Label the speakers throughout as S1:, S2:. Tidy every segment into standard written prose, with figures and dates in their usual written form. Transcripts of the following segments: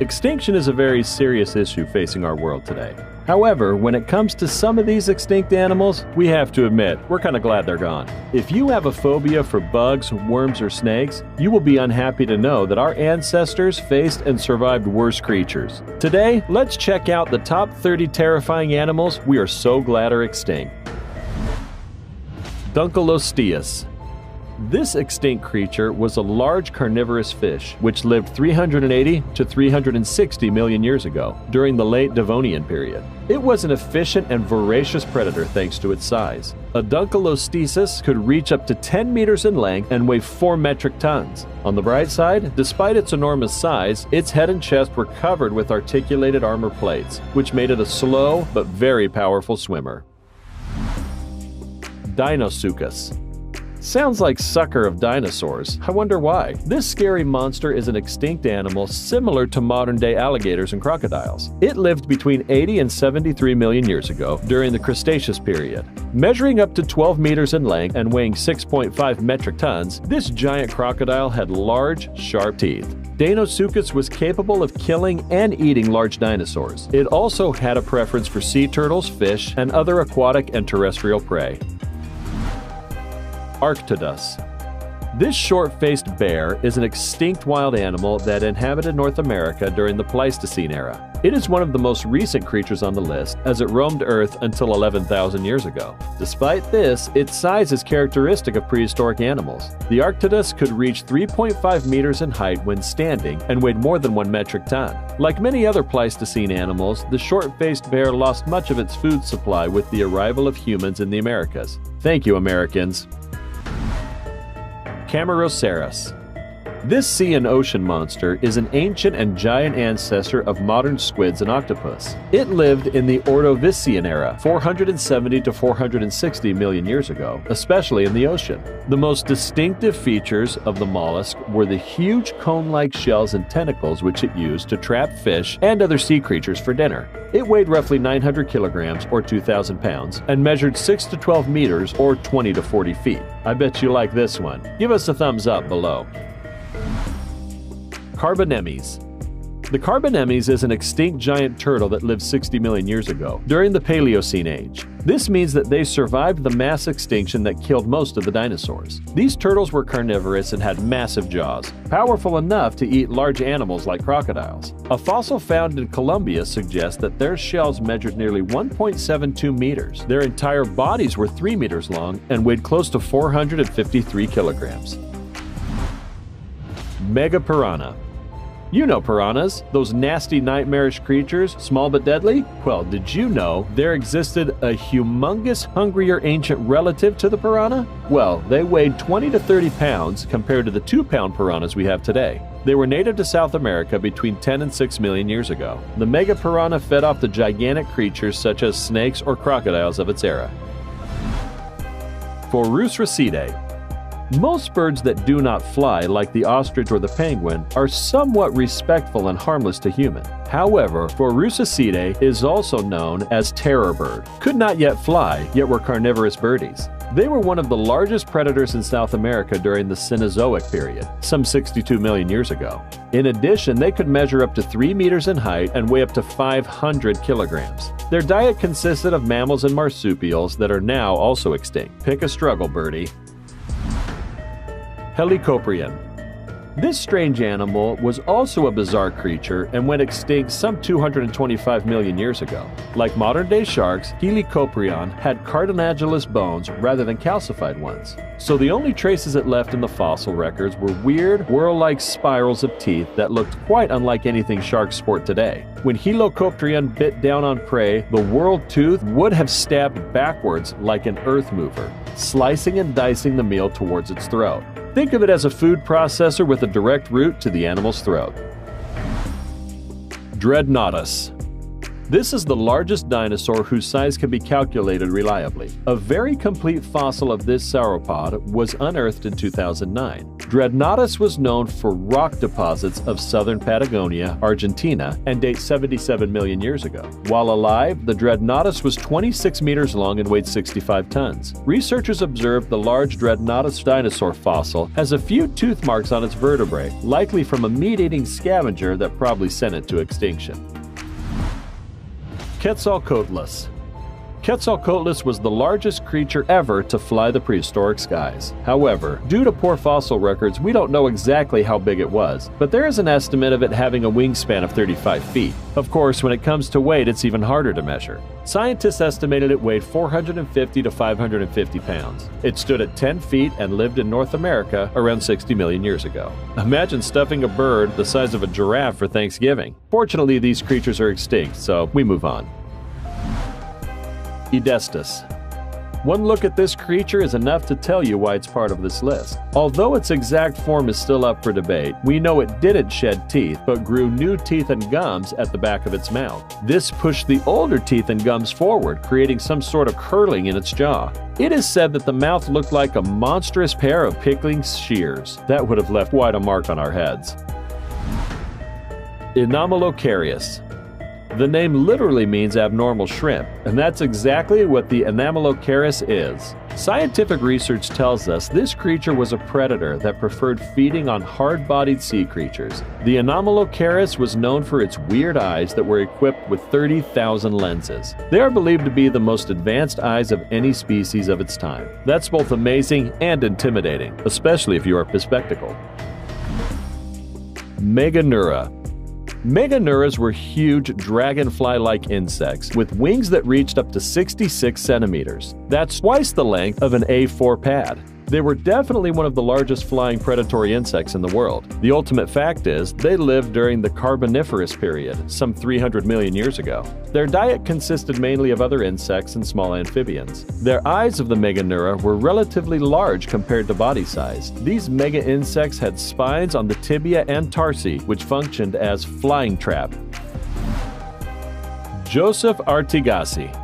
S1: Extinction is a very serious issue facing our world today. However, when it comes to some of these extinct animals, we have to admit, we're kind of glad they're gone. If you have a phobia for bugs, worms, or snakes, you will be unhappy to know that our ancestors faced and survived worse creatures. Today, let's check out the top 30 terrifying animals we are so glad are extinct. Dunkleosteus. This extinct creature was a large carnivorous fish which lived 380 to 360 million years ago during the late Devonian period. It was an efficient and voracious predator thanks to its size. A Dunkleosteus could reach up to 10 meters in length and weigh 4 metric tons. On the bright side, despite its enormous size, its head and chest were covered with articulated armor plates, which made it a slow but very powerful swimmer. Deinosuchus. Sounds like sucker of dinosaurs. I wonder why. This scary monster is an extinct animal similar to modern-day alligators and crocodiles. It lived between 80 and 73 million years ago during the Cretaceous period. Measuring up to 12 meters in length and weighing 6.5 metric tons, this giant crocodile had large, sharp teeth. Deinosuchus was capable of killing and eating large dinosaurs. It also had a preference for sea turtles, fish, and other aquatic and terrestrial prey. Arctodus. This short-faced bear is an extinct wild animal that inhabited North America during the Pleistocene era. It is one of the most recent creatures on the list as it roamed Earth until 11,000 years ago. Despite this, its size is characteristic of prehistoric animals. The Arctodus could reach 3.5 meters in height when standing and weighed more than 1 metric ton. Like many other Pleistocene animals, the short-faced bear lost much of its food supply with the arrival of humans in the Americas. Thank you, Americans. Camarasaurus. This sea and ocean monster is an ancient and giant ancestor of modern squids and octopus. It lived in the Ordovician era, 470 to 460 million years ago, especially in the ocean. The most distinctive features of the mollusk were the huge cone-like shells and tentacles which it used to trap fish and other sea creatures for dinner. It weighed roughly 900 kilograms or 2,000 pounds and measured 6 to 12 meters or 20 to 40 feet. I bet you like this one. Give us a thumbs up below. Carbonemys. The Carbonemys is an extinct giant turtle that lived 60 million years ago, during the Paleocene age. This means that they survived the mass extinction that killed most of the dinosaurs. These turtles were carnivorous and had massive jaws, powerful enough to eat large animals like crocodiles. A fossil found in Colombia suggests that their shells measured nearly 1.72 meters. Their entire bodies were 3 meters long and weighed close to 453 kilograms. Megapiranha. You know piranhas, those nasty nightmarish creatures, small but deadly? Well, did you know there existed a humongous, hungrier ancient relative to the piranha? Well, they weighed 20 to 30 pounds compared to the 2-pound piranhas we have today. They were native to South America between 10 and 6 million years ago. The megapiranha fed off the gigantic creatures such as snakes or crocodiles of its era. Phobia. Most birds that do not fly, like the ostrich or the penguin, are somewhat respectful and harmless to humans. However, Phobia is also known as terror bird. Could not yet fly, yet were carnivorous birdies. They were one of the largest predators in South America during the Cenozoic period, some 62 million years ago. In addition, they could measure up to 3 meters in height and weigh up to 500 kilograms. Their diet consisted of mammals and marsupials that are now also extinct. Pick a struggle, birdie. Helicoprion. This strange animal was also a bizarre creature and went extinct some 225 million years ago. Like modern-day sharks, Helicoprion had cartilaginous bones rather than calcified ones. So the only traces it left in the fossil records were weird, whorl-like spirals of teeth that looked quite unlike anything sharks sport today. When Helicoprion bit down on prey, the whorled tooth would have stabbed backwards like an earth mover, slicing and dicing the meal towards its throat. Think of it as a food processor with a direct route to the animal's throat. Dreadnoughtus. This is the largest dinosaur whose size can be calculated reliably. A very complete fossil of this sauropod was unearthed in 2009. Dreadnoughtus was known for rock deposits of southern Patagonia, Argentina, and dates 77 million years ago. While alive, the Dreadnoughtus was 26 meters long and weighed 65 tons. Researchers observed the large Dreadnoughtus dinosaur fossil has a few tooth marks on its vertebrae, likely from a meat-eating scavenger that probably sent it to extinction. Quetzalcoatlus. Quetzalcoatlus was the largest creature ever to fly the prehistoric skies. However, due to poor fossil records, we don't know exactly how big it was, but there is an estimate of it having a wingspan of 35 feet. Of course, when it comes to weight, it's even harder to measure. Scientists estimated it weighed 450 to 550 pounds. It stood at 10 feet and lived in North America around 60 million years ago. Imagine stuffing a bird the size of a giraffe for Thanksgiving. Fortunately, these creatures are extinct, so we move on. Edestus. One look at this creature is enough to tell you why it's part of this list. Although its exact form is still up for debate, we know it didn't shed teeth, but grew new teeth and gums at the back of its mouth. This pushed the older teeth and gums forward, creating some sort of curling in its jaw. It is said that the mouth looked like a monstrous pair of pickling shears. That would have left quite a mark on our heads. Enamelocarius. The name literally means abnormal shrimp, and that's exactly what the Enamelocarius is. Scientific research tells us this creature was a predator that preferred feeding on hard-bodied sea creatures. The Enamelocarius was known for its weird eyes that were equipped with 30,000 lenses. They are believed to be the most advanced eyes of any species of its time. That's both amazing and intimidating, especially if you are bespectacled. Meganeura. Meganeuras were huge dragonfly-like insects with wings that reached up to 66 centimeters. That's twice the length of an A4 pad. They were definitely one of the largest flying predatory insects in the world. The ultimate fact is, they lived during the Carboniferous period, some 300 million years ago. Their diet consisted mainly of other insects and small amphibians. Their eyes of the Meganeura were relatively large compared to body size. These mega insects had spines on the tibia and tarsi, which functioned as flying trap. Joseph Artigassi.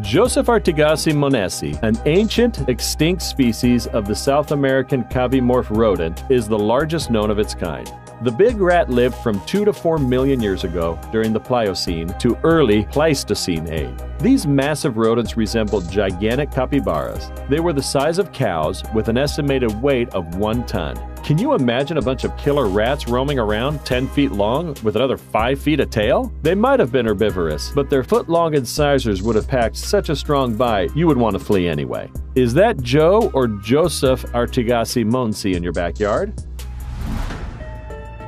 S1: Joseph Artigassi monesi, an ancient, extinct species of the South American cavimorph rodent, is the largest known of its kind. The big rat lived from 2 to 4 million years ago during the Pliocene to early Pleistocene age. These massive rodents resembled gigantic capybaras. They were the size of cows with an estimated weight of 1 ton. Can you imagine a bunch of killer rats roaming around 10 feet long with another 5 feet of tail? They might have been herbivorous, but their foot-long incisors would have packed such a strong bite you would want to flee anyway. Is that Joe or Joseph Artigassi monesi in your backyard?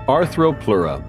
S1: Arthropleura.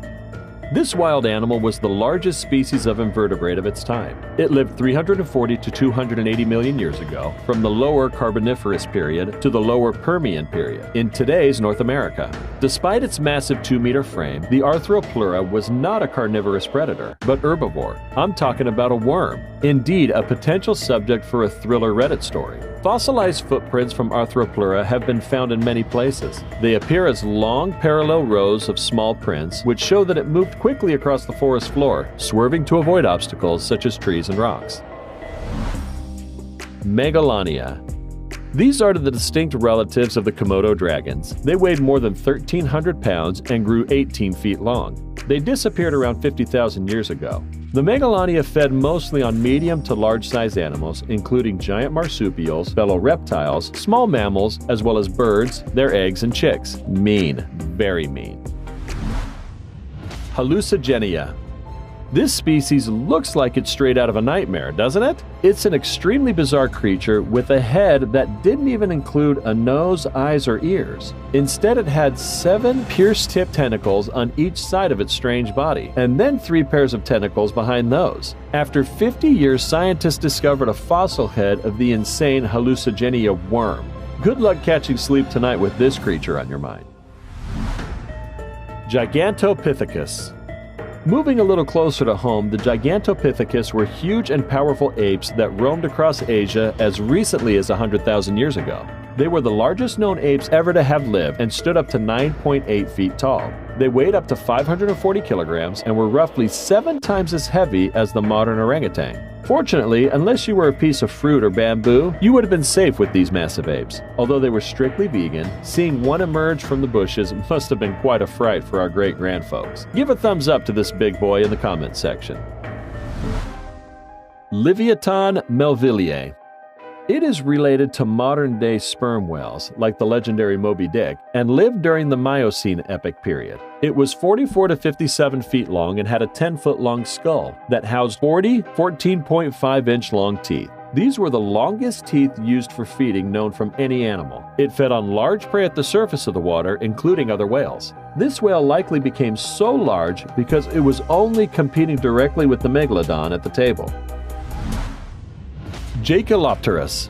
S1: This wild animal was the largest species of invertebrate of its time. It lived 340 to 280 million years ago, from the lower Carboniferous period to the lower Permian period, in today's North America. Despite its massive 2-meter frame, the Arthropleura was not a carnivorous predator, but herbivore. I'm talking about a worm. Indeed, a potential subject for a thriller Reddit story. Fossilized footprints from Arthropleura have been found in many places. They appear as long, parallel rows of small prints, which show that it moved quickly across the forest floor, swerving to avoid obstacles such as trees and rocks. Megalania. These are the distinct relatives of the Komodo dragons. They weighed more than 1,300 pounds and grew 18 feet long. They disappeared around 50,000 years ago. The Megalania fed mostly on medium to large-sized animals, including giant marsupials, fellow reptiles, small mammals, as well as birds, their eggs, and chicks. Mean. Very mean. Hallucigenia. This species looks like it's straight out of a nightmare, doesn't it? It's an extremely bizarre creature with a head that didn't even include a nose, eyes, or ears. Instead, it had 7 pierced-tip tentacles on each side of its strange body, and then 3 pairs of tentacles behind those. After 50 years, scientists discovered a fossil head of the insane Hallucigenia worm. Good luck catching sleep tonight with this creature on your mind. Gigantopithecus. Moving a little closer to home, the Gigantopithecus were huge and powerful apes that roamed across Asia as recently as 100,000 years ago. They were the largest known apes ever to have lived and stood up to 9.8 feet tall. They weighed up to 540 kilograms and were roughly 7 times as heavy as the modern orangutan. Fortunately, unless you were a piece of fruit or bamboo, you would have been safe with these massive apes. Although they were strictly vegan, seeing one emerge from the bushes must have been quite a fright for our great-grandfolks. Give a thumbs up to this big boy in the comments section. Leviathan melvillier. It is related to modern-day sperm whales, like the legendary Moby Dick, and lived during the Miocene Epoch period. It was 44 to 57 feet long and had a 10-foot-long skull that housed 40 14.5-inch long teeth. These were the longest teeth used for feeding known from any animal. It fed on large prey at the surface of the water, including other whales. This whale likely became so large because it was only competing directly with the megalodon at the table. Jaekelopterus.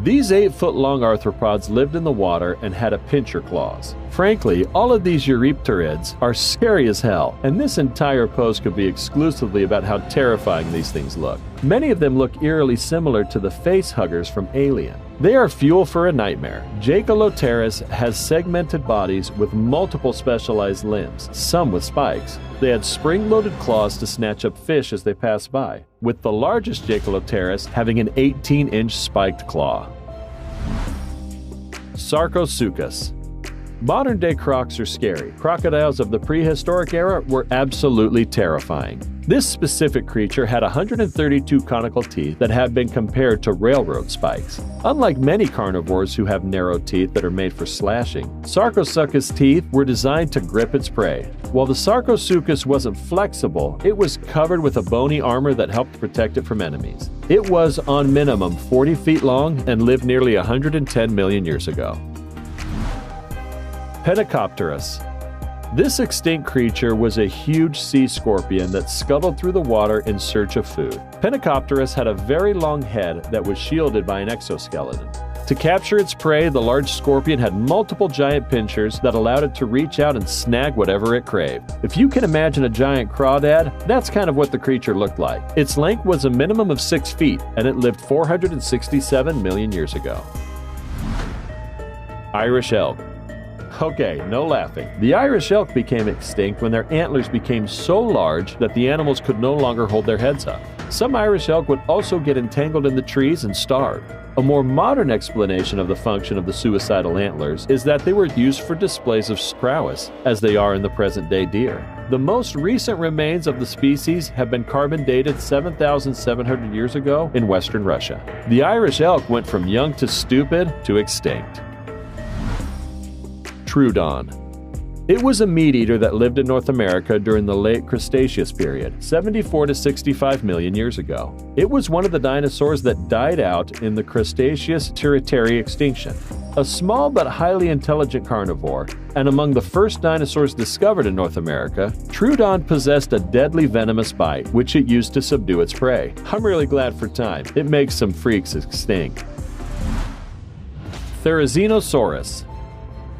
S1: These 8-foot-long arthropods lived in the water and had a pincher claws. Frankly, all of these eurypterids are scary as hell, and this entire post could be exclusively about how terrifying these things look. Many of them look eerily similar to the face huggers from Alien. They are fuel for a nightmare. Jaekelopterus has segmented bodies with multiple specialized limbs, some with spikes. They had spring-loaded claws to snatch up fish as they pass by, with the largest Jaekelopterus having an 18-inch spiked claw. Sarcosuchus. Modern-day crocs are scary. Crocodiles of the prehistoric era were absolutely terrifying. This specific creature had 132 conical teeth that have been compared to railroad spikes. Unlike many carnivores who have narrow teeth that are made for slashing, Sarcosuchus' teeth were designed to grip its prey. While the Sarcosuchus wasn't flexible, it was covered with a bony armor that helped protect it from enemies. It was on minimum 40 feet long and lived nearly 110 million years ago. Pedicopterus. This extinct creature was a huge sea scorpion that scuttled through the water in search of food. Pedicopterus had a very long head that was shielded by an exoskeleton. To capture its prey, the large scorpion had multiple giant pinchers that allowed it to reach out and snag whatever it craved. If you can imagine a giant crawdad, that's kind of what the creature looked like. Its length was a minimum of 6 feet, and it lived 467 million years ago. Irish elk. Okay, no laughing. The Irish elk became extinct when their antlers became so large that the animals could no longer hold their heads up. Some Irish elk would also get entangled in the trees and starve. A more modern explanation of the function of the suicidal antlers is that they were used for displays of prowess, as they are in the present-day deer. The most recent remains of the species have been carbon dated 7,700 years ago in western Russia. The Irish elk went from young to stupid to extinct. Troodon. It was a meat-eater that lived in North America during the late Cretaceous period, 74 to 65 million years ago. It was one of the dinosaurs that died out in the Cretaceous-Tertiary extinction. A small but highly intelligent carnivore, and among the first dinosaurs discovered in North America, Troodon possessed a deadly venomous bite, which it used to subdue its prey. I'm really glad for time. It makes some freaks extinct. Therizinosaurus.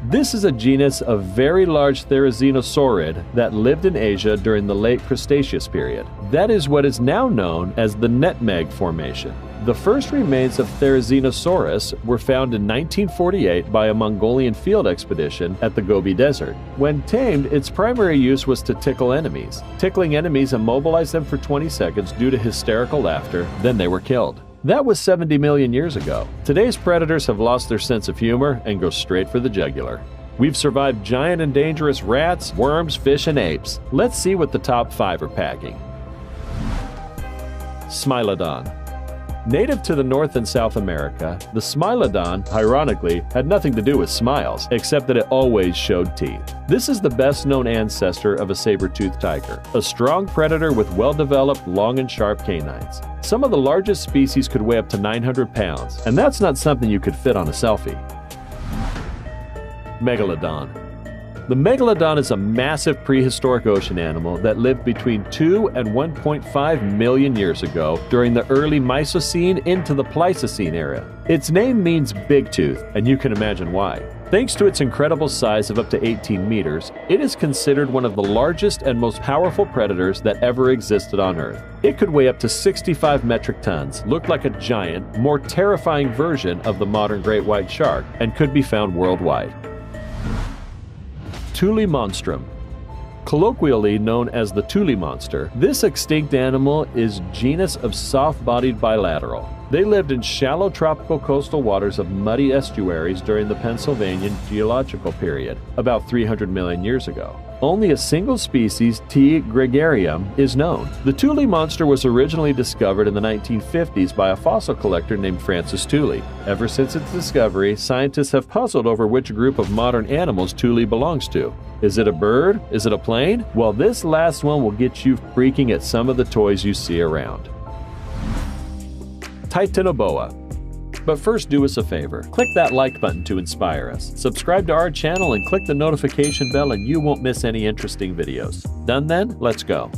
S1: This is a genus of very large Therizinosaurids that lived in Asia during the late Cretaceous period. That is what is now known as the Nutmeg Formation. The first remains of Therizinosaurus were found in 1948 by a Mongolian field expedition at the Gobi Desert. When tamed, its primary use was to tickle enemies. Tickling enemies immobilized them for 20 seconds due to hysterical laughter, then they were killed. That was 70 million years ago. Today's predators have lost their sense of humor and go straight for the jugular. We've survived giant and dangerous rats, worms, fish, and apes. Let's see what the top 5 are packing. Smilodon. Native to the North and South America, the Smilodon, ironically, had nothing to do with smiles, except that it always showed teeth. This is the best-known ancestor of a saber-toothed tiger, a strong predator with well-developed, long and sharp canines. Some of the largest species could weigh up to 900 pounds, and that's not something you could fit on a selfie. Megalodon. The megalodon is a massive prehistoric ocean animal that lived between 2 and 1.5 million years ago during the early Miocene into the Pleistocene era. Its name means big tooth, and you can imagine why. Thanks to its incredible size of up to 18 meters, it is considered one of the largest and most powerful predators that ever existed on Earth. It could weigh up to 65 metric tons, look like a giant, more terrifying version of the modern great white shark, and could be found worldwide. Thule monstrum. colloquially known as the Thule monster. This extinct animal is genus of soft-bodied bilateral. They lived in shallow tropical coastal waters of muddy estuaries during the Pennsylvanian geological period, about 300 million years ago. Only a single species, T. gregarium, is known. The Thule monster was originally discovered in the 1950s by a fossil collector named Francis Thule. Ever since its discovery, scientists have puzzled over which group of modern animals Thule belongs to. Is it a bird? Is it a plane? Well, this last one will get you freaking at some of the toys you see around. Titanoboa. But first, do us a favor. Click that like button to inspire us. Subscribe to our channel and click the notification bell and you won't miss any interesting videos. Done then? Let's go.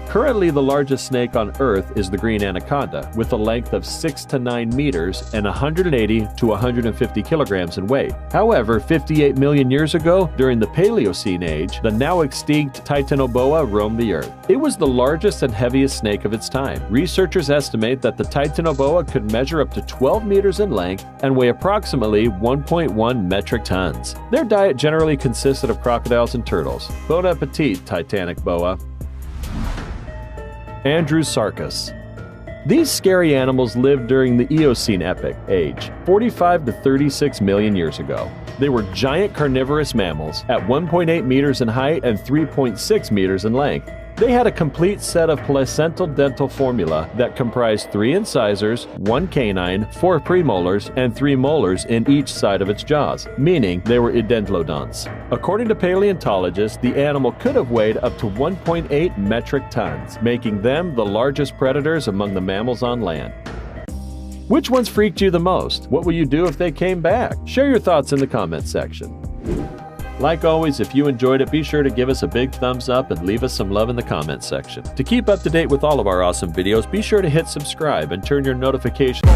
S1: Currently, the largest snake on Earth is the green anaconda, with a length of 6 to 9 meters and 180 to 150 kilograms in weight. However, 58 million years ago, during the Paleocene age, the now extinct Titanoboa roamed the Earth. It was the largest and heaviest snake of its time. Researchers estimate that the Titanoboa could measure up to 12 meters in length and weigh approximately 1.1 metric tons. Their diet generally consisted of crocodiles and turtles. Bon appetit, Titanic boa. Andrewsarchus. These scary animals lived during the Eocene Epoch age, 45 to 36 million years ago. They were giant carnivorous mammals at 1.8 meters in height and 3.6 meters in length. They had a complete set of placental dental formula that comprised 3 incisors, 1 canine, 4 premolars, and 3 molars in each side of its jaws, meaning they were entelodonts. According to paleontologists, the animal could have weighed up to 1.8 metric tons, making them the largest predators among the mammals on land. Which ones freaked you the most? What will you do if they came back? Share your thoughts in the comments section. Like always, if you enjoyed it, be sure to give us a big thumbs up and leave us some love in the comments section. To keep up to date with all of our awesome videos, be sure to hit subscribe and turn your notifications